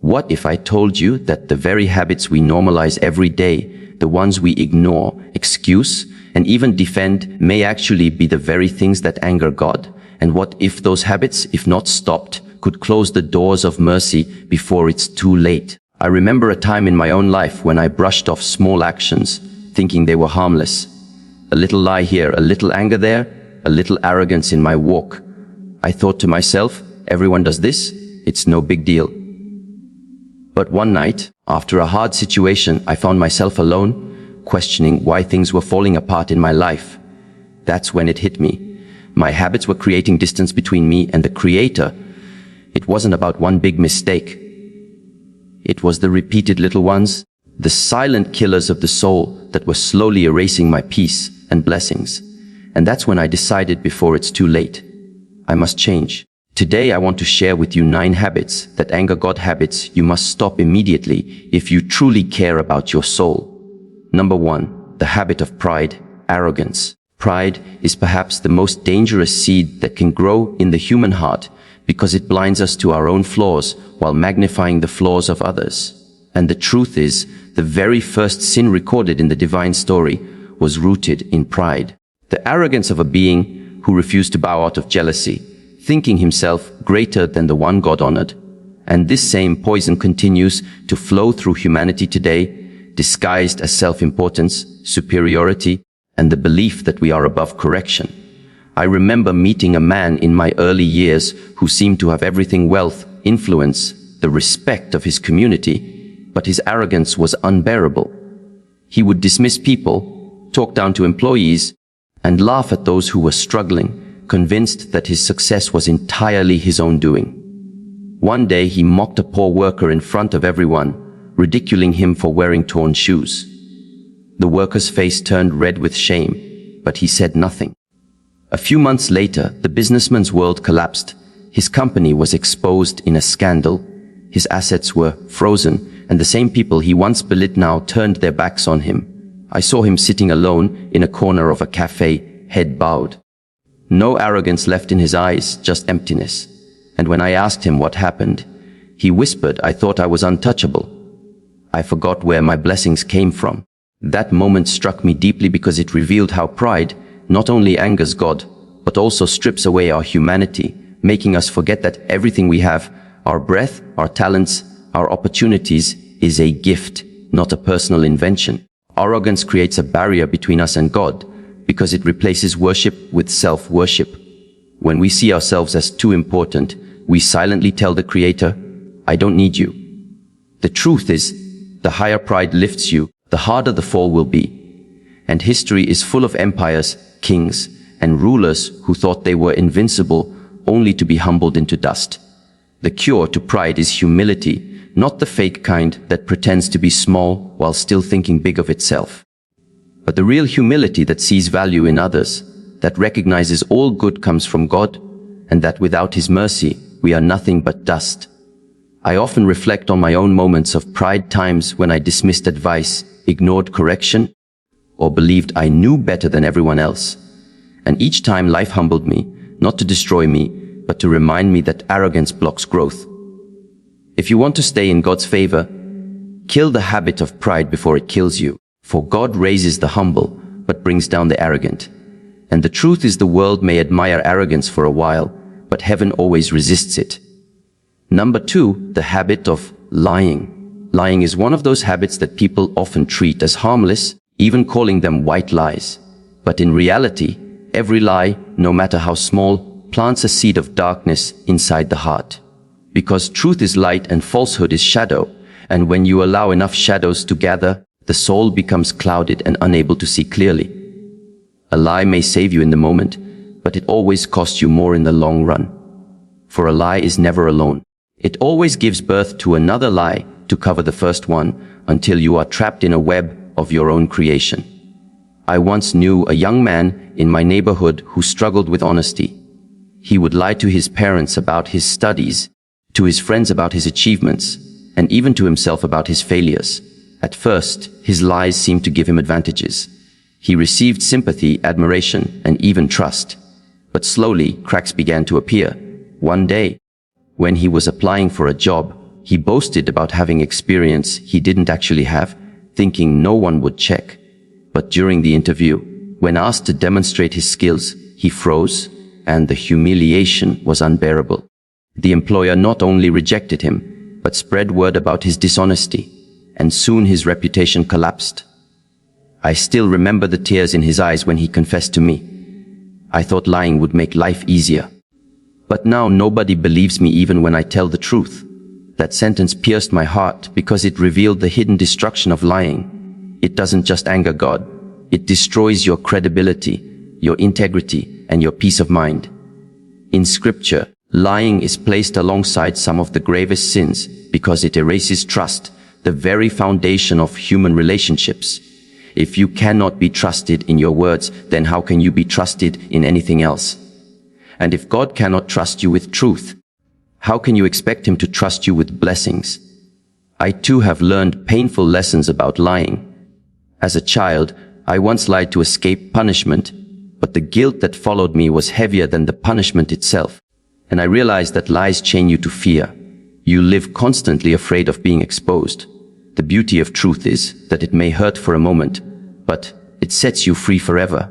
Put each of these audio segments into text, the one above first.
What if I told you that the very habits we normalize every day, the ones we ignore, excuse, and even defend, may actually be the very things that anger God? And what if those habits, if not stopped, could close the doors of mercy before it's too late? I remember a time in my own life when I brushed off small actions, thinking they were harmless. A little lie here, a little anger there, a little arrogance in my walk. I thought to myself, everyone does this, it's no big deal. But one night, after a hard situation, I found myself alone, questioning why things were falling apart in my life. That's when it hit me. My habits were creating distance between me and the Creator. It wasn't about one big mistake. It was the repeated little ones, the silent killers of the soul that were slowly erasing my peace and blessings. And that's when I decided, before it's too late, I must change. Today I want to share with you 9 habits that anger God, habits you must stop immediately if you truly care about your soul. Number 1, the habit of pride, arrogance. Pride is perhaps the most dangerous seed that can grow in the human heart because it blinds us to our own flaws while magnifying the flaws of others. And the truth is, the very first sin recorded in the divine story was rooted in pride. The arrogance of a being who refused to bow out of jealousy, thinking himself greater than the one God honored. And this same poison continues to flow through humanity today, disguised as self-importance, superiority, and the belief that we are above correction. I remember meeting a man in my early years who seemed to have everything: wealth, influence, the respect of his community, but his arrogance was unbearable. He would dismiss people, talk down to employees, and laugh at those who were struggling, convinced that his success was entirely his own doing. One day he mocked a poor worker in front of everyone, ridiculing him for wearing torn shoes. The worker's face turned red with shame, but he said nothing. A few months later, the businessman's world collapsed. His company was exposed in a scandal. His assets were frozen, and the same people he once believed now turned their backs on him. I saw him sitting alone in a corner of a cafe, head bowed. No arrogance left in his eyes, just emptiness. And when I asked him what happened, he whispered, "I thought I was untouchable. I forgot where my blessings came from." That moment struck me deeply because it revealed how pride not only angers God, but also strips away our humanity, making us forget that everything we have, our breath, our talents, our opportunities, is a gift, not a personal invention. Arrogance creates a barrier between us and God, because it replaces worship with self-worship. When we see ourselves as too important, we silently tell the Creator, "I don't need you." The truth is, the higher pride lifts you, the harder the fall will be. And history is full of empires, kings, and rulers who thought they were invincible, only to be humbled into dust. The cure to pride is humility, not the fake kind that pretends to be small while still thinking big of itself, but the real humility that sees value in others, that recognizes all good comes from God, and that without His mercy, we are nothing but dust. I often reflect on my own moments of pride, times when I dismissed advice, ignored correction, or believed I knew better than everyone else. And each time life humbled me, not to destroy me, but to remind me that arrogance blocks growth. If you want to stay in God's favor, kill the habit of pride before it kills you. For God raises the humble, but brings down the arrogant. And the truth is, the world may admire arrogance for a while, but heaven always resists it. Number 2, the habit of lying. Lying is one of those habits that people often treat as harmless, even calling them white lies. But in reality, every lie, no matter how small, plants a seed of darkness inside the heart. Because truth is light and falsehood is shadow, and when you allow enough shadows to gather, the soul becomes clouded and unable to see clearly. A lie may save you in the moment, but it always costs you more in the long run. For a lie is never alone. It always gives birth to another lie to cover the first one, until you are trapped in a web of your own creation. I once knew a young man in my neighborhood who struggled with honesty. He would lie to his parents about his studies, to his friends about his achievements, and even to himself about his failures. At first, his lies seemed to give him advantages. He received sympathy, admiration, and even trust. But slowly, cracks began to appear. One day, when he was applying for a job, He boasted about having experience he didn't actually have, thinking no one would check. But during the interview, when asked to demonstrate his skills, he froze, and the humiliation was unbearable. The employer not only rejected him, but spread word about his dishonesty, and soon his reputation collapsed. I still remember the tears in his eyes when he confessed to me. I thought lying would make life easier. But now nobody believes me even when I tell the truth. That sentence pierced my heart because it revealed the hidden destruction of lying. It doesn't just anger God. It destroys your credibility, your integrity, and your peace of mind. In Scripture, lying is placed alongside some of the gravest sins because it erases trust, the very foundation of human relationships. If you cannot be trusted in your words, then how can you be trusted in anything else? And if God cannot trust you with truth, how can you expect Him to trust you with blessings? I too have learned painful lessons about lying. As a child, I once lied to escape punishment, but the guilt that followed me was heavier than the punishment itself. And I realized that lies chain you to fear. You live constantly afraid of being exposed. The beauty of truth is that it may hurt for a moment, but it sets you free forever.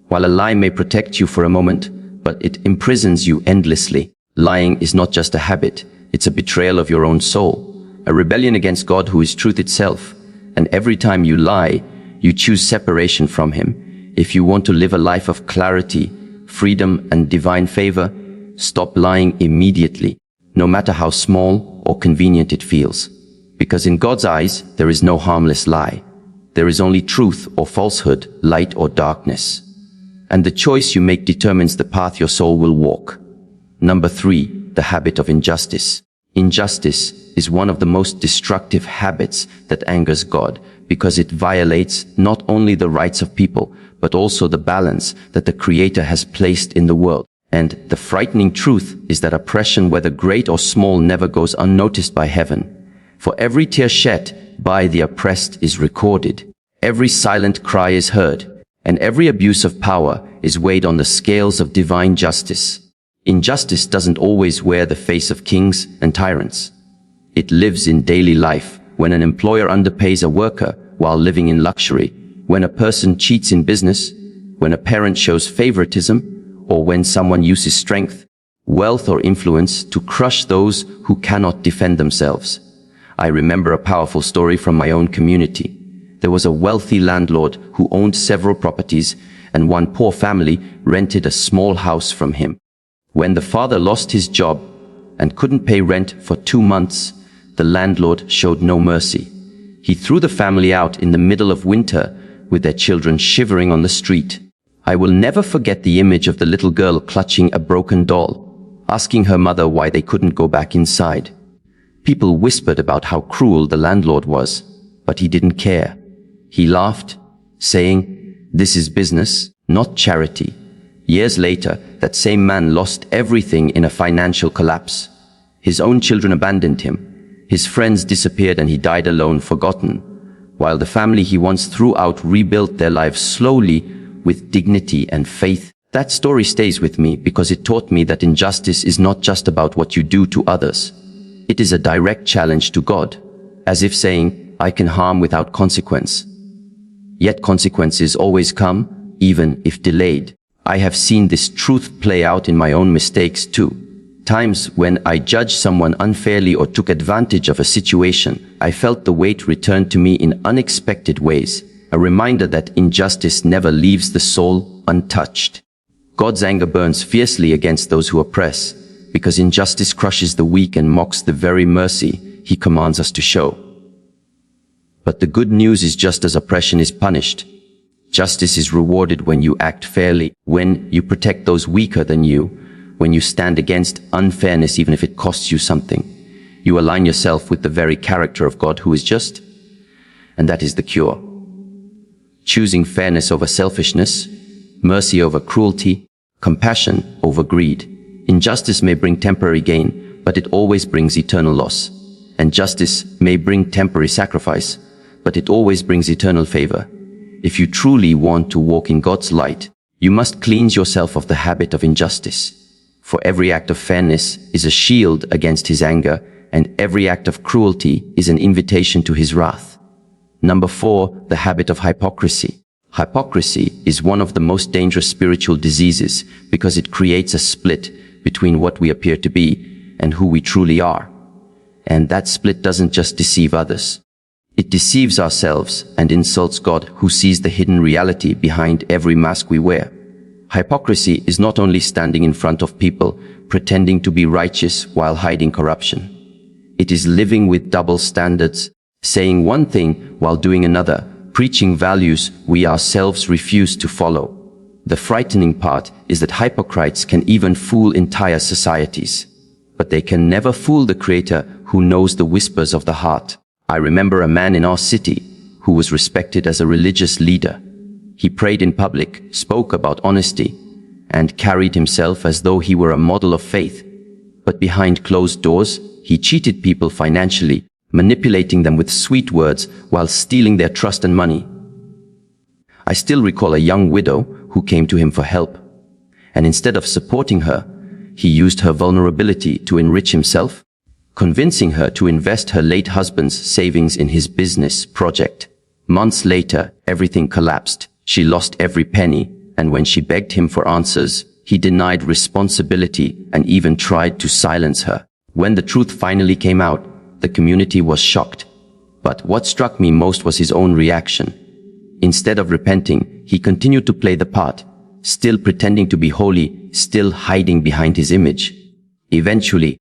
While a lie may protect you for a moment, but it imprisons you endlessly. Lying is not just a habit, it's a betrayal of your own soul, a rebellion against God who is truth itself. And every time you lie, you choose separation from Him. If you want to live a life of clarity, freedom, and divine favor, stop lying immediately, no matter how small or convenient it feels. Because in God's eyes, there is no harmless lie. There is only truth or falsehood, light or darkness. And the choice you make determines the path your soul will walk. Number 3, the habit of injustice. Injustice is one of the most destructive habits that angers God because it violates not only the rights of people, but also the balance that the Creator has placed in the world. And the frightening truth is that oppression, whether great or small, never goes unnoticed by heaven. For every tear shed by the oppressed is recorded, every silent cry is heard, and every abuse of power is weighed on the scales of divine justice. Injustice doesn't always wear the face of kings and tyrants. It lives in daily life, when an employer underpays a worker while living in luxury, when a person cheats in business, when a parent shows favoritism, or when someone uses strength, wealth, or influence to crush those who cannot defend themselves. I remember a powerful story from my own community. There was a wealthy landlord who owned several properties, and one poor family rented a small house from him. When the father lost his job and couldn't pay rent for 2 months, the landlord showed no mercy. He threw the family out in the middle of winter with their children shivering on the street. I will never forget the image of the little girl clutching a broken doll, asking her mother why they couldn't go back inside. People whispered about how cruel the landlord was, but he didn't care. He laughed, saying, "This is business, not charity." Years later, that same man lost everything in a financial collapse. His own children abandoned him. His friends disappeared and he died alone, forgotten, while the family he once threw out rebuilt their lives slowly with dignity and faith. That story stays with me because it taught me that injustice is not just about what you do to others. It is a direct challenge to God, as if saying, "I can harm without consequence." Yet consequences always come, even if delayed. I have seen this truth play out in my own mistakes too. Times when I judged someone unfairly or took advantage of a situation, I felt the weight return to me in unexpected ways, a reminder that injustice never leaves the soul untouched. God's anger burns fiercely against those who oppress, because injustice crushes the weak and mocks the very mercy He commands us to show. But the good news is, just as oppression is punished, justice is rewarded when you act fairly, when you protect those weaker than you, when you stand against unfairness even if it costs you something. You align yourself with the very character of God who is just, and that is the cure. Choosing fairness over selfishness, mercy over cruelty, compassion over greed. Injustice may bring temporary gain, but it always brings eternal loss. And justice may bring temporary sacrifice, but it always brings eternal favor. If you truly want to walk in God's light, you must cleanse yourself of the habit of injustice. For every act of fairness is a shield against His anger, and every act of cruelty is an invitation to his wrath. Number 4, the habit of hypocrisy. Hypocrisy is one of the most dangerous spiritual diseases because it creates a split between what we appear to be and who we truly are. And that split doesn't just deceive others. It deceives ourselves and insults God, who sees the hidden reality behind every mask we wear. Hypocrisy is not only standing in front of people, pretending to be righteous while hiding corruption. It is living with double standards, saying one thing while doing another, preaching values we ourselves refuse to follow. The frightening part is that hypocrites can even fool entire societies, but they can never fool the Creator, who knows the whispers of the heart. I remember a man in our city who was respected as a religious leader. He prayed in public, spoke about honesty, and carried himself as though he were a model of faith. But behind closed doors, he cheated people financially, manipulating them with sweet words while stealing their trust and money. I still recall a young widow who came to him for help, and instead of supporting her, he used her vulnerability to enrich himself, convincing her to invest her late husband's savings in his business project. Months later, everything collapsed. She lost every penny, and when she begged him for answers, he denied responsibility and even tried to silence her. When the truth finally came out, the community was shocked. But what struck me most was his own reaction. Instead of repenting, he continued to play the part, still pretending to be holy, still hiding behind his image. Eventually,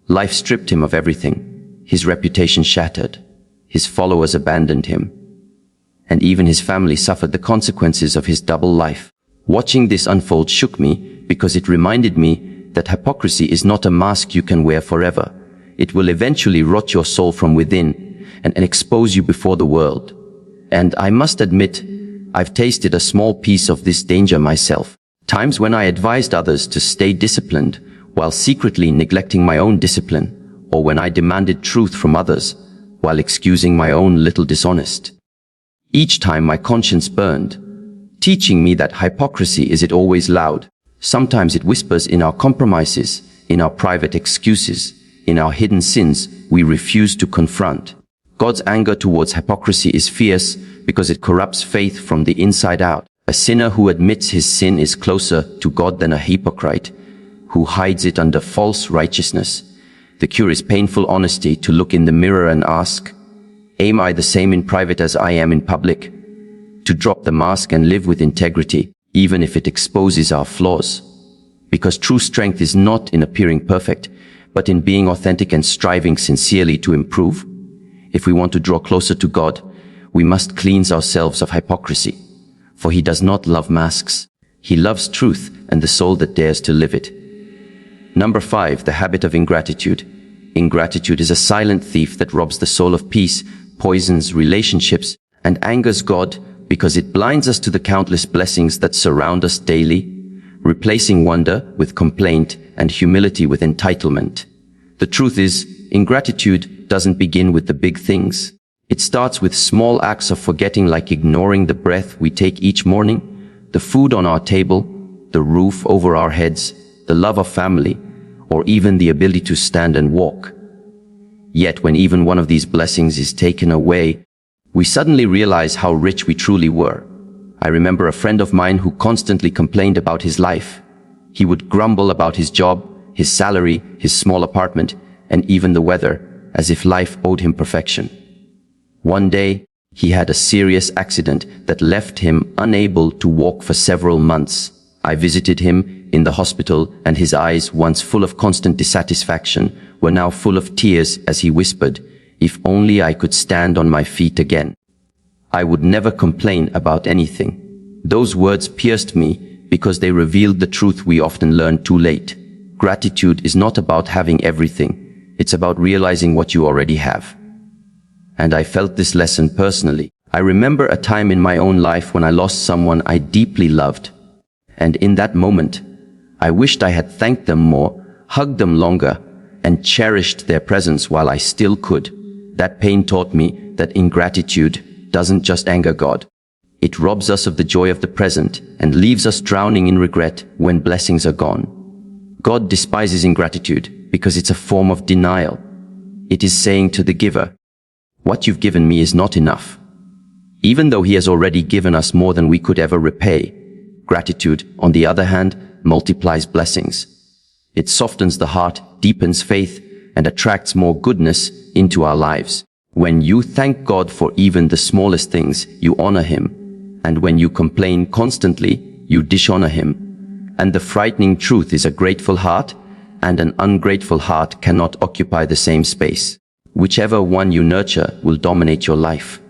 life stripped him of everything. His reputation shattered. His followers abandoned him. And even his family suffered the consequences of his double life. Watching this unfold shook me because it reminded me that hypocrisy is not a mask you can wear forever. It will eventually rot your soul from within and expose you before the world. And I must admit, I've tasted a small piece of this danger myself. Times when I advised others to stay disciplined while secretly neglecting my own discipline, or when I demanded truth from others while excusing my own little dishonest. Each time my conscience burned, teaching me that hypocrisy isn't always loud. Sometimes it whispers in our compromises, in our private excuses, in our hidden sins we refuse to confront. God's anger towards hypocrisy is fierce because it corrupts faith from the inside out. A sinner who admits his sin is closer to God than a hypocrite who hides it under false righteousness. The cure is painful honesty, to look in the mirror and ask, am I the same in private as I am in public? To drop the mask and live with integrity, even if it exposes our flaws. Because true strength is not in appearing perfect, but in being authentic and striving sincerely to improve. If we want to draw closer to God, we must cleanse ourselves of hypocrisy. For He does not love masks. He loves truth and the soul that dares to live it. Number 5, the habit of ingratitude. Ingratitude is a silent thief that robs the soul of peace, poisons relationships, and angers God because it blinds us to the countless blessings that surround us daily, replacing wonder with complaint and humility with entitlement. The truth is, ingratitude doesn't begin with the big things. It starts with small acts of forgetting, like ignoring the breath we take each morning, the food on our table, the roof over our heads, the love of family, or even the ability to stand and walk. Yet when even one of these blessings is taken away, we suddenly realize how rich we truly were. I remember a friend of mine who constantly complained about his life. He would grumble about his job, his salary, his small apartment, and even the weather, as if life owed him perfection. One day, he had a serious accident that left him unable to walk for several months. I visited him in the hospital, and his eyes, once full of constant dissatisfaction, were now full of tears as he whispered, "If only I could stand on my feet again, I would never complain about anything." Those words pierced me because they revealed the truth we often learn too late. Gratitude is not about having everything. It's about realizing what you already have. And I felt this lesson personally. I remember a time in my own life when I lost someone I deeply loved. And in that moment, I wished I had thanked them more, hugged them longer, and cherished their presence while I still could. That pain taught me that ingratitude doesn't just anger God. It robs us of the joy of the present and leaves us drowning in regret when blessings are gone. God despises ingratitude because it's a form of denial. it is saying to the giver, "What you've given me is not enough." Even though he has already given us more than we could ever repay, gratitude, on the other hand, multiplies blessings. It softens the heart, deepens faith, and attracts more goodness into our lives. When you thank God for even the smallest things, you honor him. And when you complain constantly, you dishonor him. And the frightening truth is a grateful heart and an ungrateful heart cannot occupy the same space. Whichever one you nurture will dominate your life.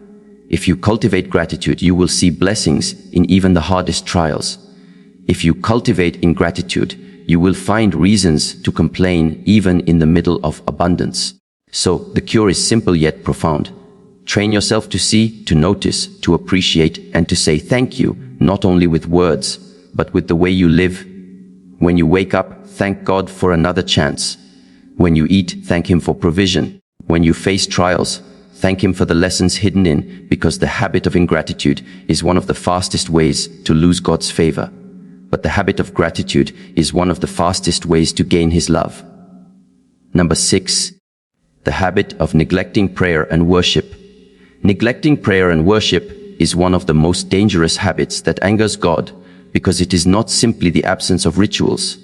If you cultivate gratitude, you will see blessings in even the hardest trials. If you cultivate ingratitude, you will find reasons to complain even in the middle of abundance. So, the cure is simple yet profound. Train yourself to see, to notice, to appreciate, and to say thank you, not only with words, but with the way you live. When you wake up, thank God for another chance. When you eat, thank him for provision. When you face trials, thank him for the lessons hidden in, because the habit of ingratitude is one of the fastest ways to lose God's favor. But the habit of gratitude is one of the fastest ways to gain his love. Number 6. The habit of neglecting prayer and worship. Neglecting prayer and worship is one of the most dangerous habits that angers God, because it is not simply the absence of rituals.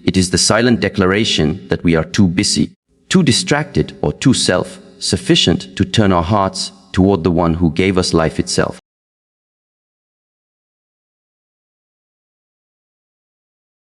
It is the silent declaration that we are too busy, too distracted, or too self-sufficient to turn our hearts toward the one who gave us life itself.